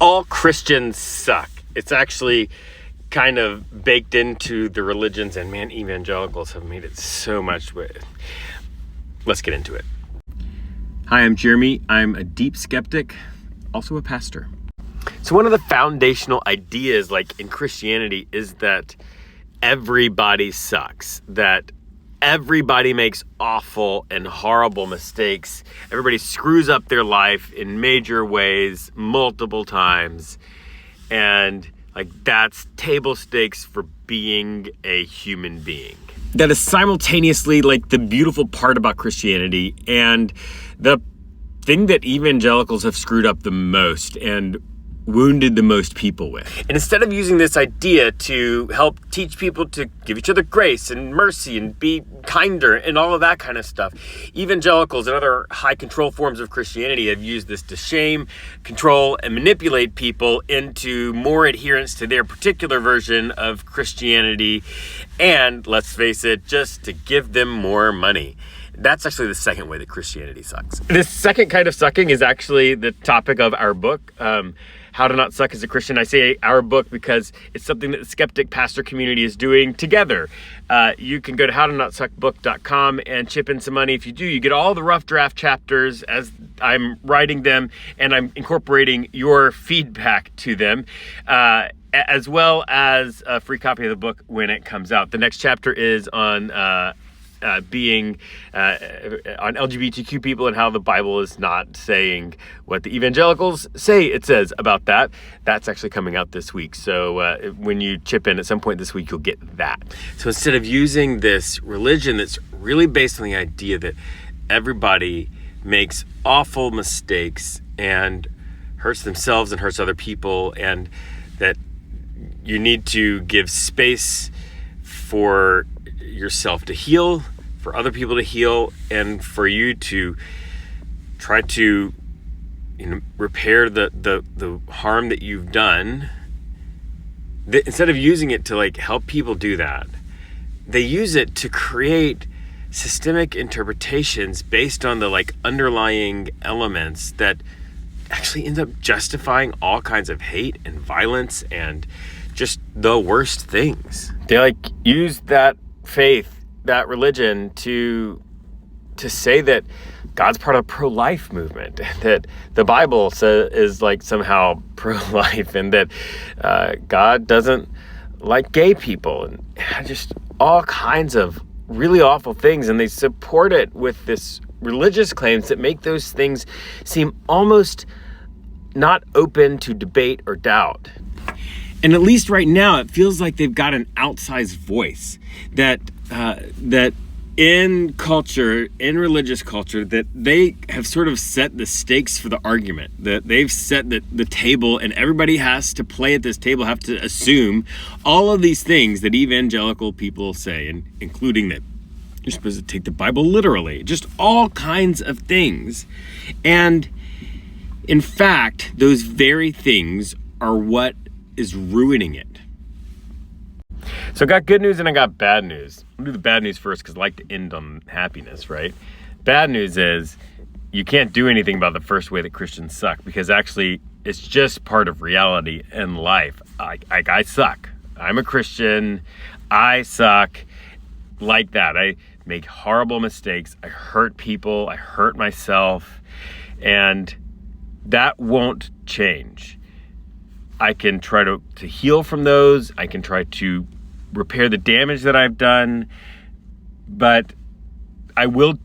all Christians suck. It's actually kind of baked into the religions, and man, evangelicals have made it so much. Let's get into it. Hi, I'm Jeremy. I'm a deep skeptic, also a pastor. So one of the foundational ideas, like in Christianity, is that everybody sucks, that everybody makes awful and horrible mistakes. Everybody screws up their life in major ways multiple times. And like that's table stakes for being a human being. That is simultaneously like the beautiful part about Christianity and the thing that evangelicals have screwed up the most and wounded the most people with. And instead of using this idea to help teach people to give each other grace and mercy and be kinder and all of that kind of stuff, evangelicals and other high control forms of Christianity have used this to shame, control, and manipulate people into more adherence to their particular version of Christianity, and let's face it, just to give them more money. That's actually the second way that Christianity sucks. This second kind of sucking is actually the topic of our book, How to Not Suck as a Christian. I say our book because it's something that the skeptic pastor community is doing together. You can go to howtonotsuckbook.com and chip in some money. If you do, you get all the rough draft chapters as I'm writing them, and I'm incorporating your feedback to them, as well as a free copy of the book when it comes out. The next chapter is on being on LGBTQ people and how the Bible is not saying what the evangelicals say it says about that. That's actually coming out this week. So when you chip in at some point this week, you'll get that. So instead of using this religion that's really based on the idea that everybody makes awful mistakes and hurts themselves and hurts other people, and that you need to give space for yourself to heal, for other people to heal, and for you to try to repair the harm that you've done. Instead of using it to like help people do that, they use it to create systemic interpretations based on the like underlying elements that actually end up justifying all kinds of hate and violence and just the worst things. They like use that faith, that religion, to say that God's part of the pro-life movement, that the Bible is like somehow pro-life, and that God doesn't like gay people, and just all kinds of really awful things. And they support it with this religious claims that make those things seem almost not open to debate or doubt. And at least right now, it feels like they've got an outsized voice that in culture, in religious culture, that they have sort of set the stakes for the argument, that they've set the table, and everybody has to play at this table, have to assume all of these things that evangelical people say, and including that you're supposed to take the Bible literally, just all kinds of things. And in fact, those very things are what is ruining it. So I got good news and I got bad news. I'll do the bad news first because I like to end on happiness, right? Bad news is you can't do anything about the first way that Christians suck, because actually it's just part of reality in life. I suck. I'm a Christian. I suck like that. I make horrible mistakes. I hurt people. I hurt myself. And that won't change. I can try to heal from those. I can try to repair the damage that I've done, but I will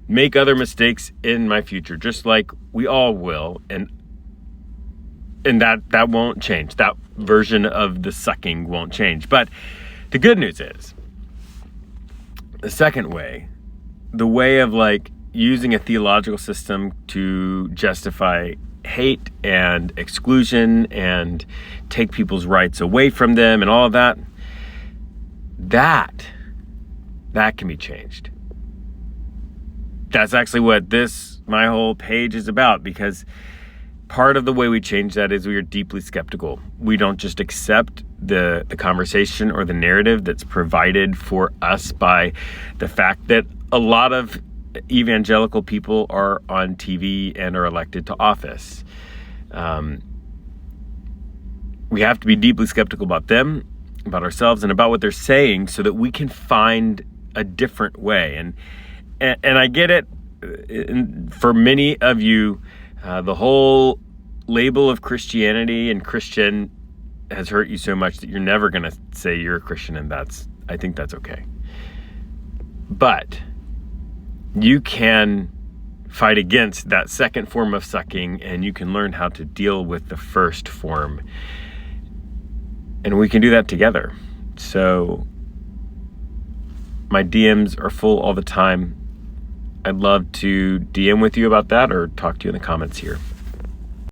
make other mistakes in my future, just like we all will, and that won't change. That version of the sucking won't change. But the good news is, the second way, the way of like using a theological system to justify hate and exclusion and take people's rights away from them and all of that, that can be changed. That's actually what my whole page is about, because part of the way we change that is we are deeply skeptical. We don't just accept the conversation or the narrative that's provided for us by the fact that a lot of evangelical people are on TV and are elected to office. we have to be deeply skeptical about them, about ourselves, and about what they're saying so that we can find a different way. And I get it. For many of you, the whole label of Christianity and Christian has hurt you so much that you're never going to say you're a Christian, and I think that's okay. But you can fight against that second form of sucking, and you can learn how to deal with the first form. And we can do that together. So my DMs are full all the time. I'd love to DM with you about that or talk to you in the comments here.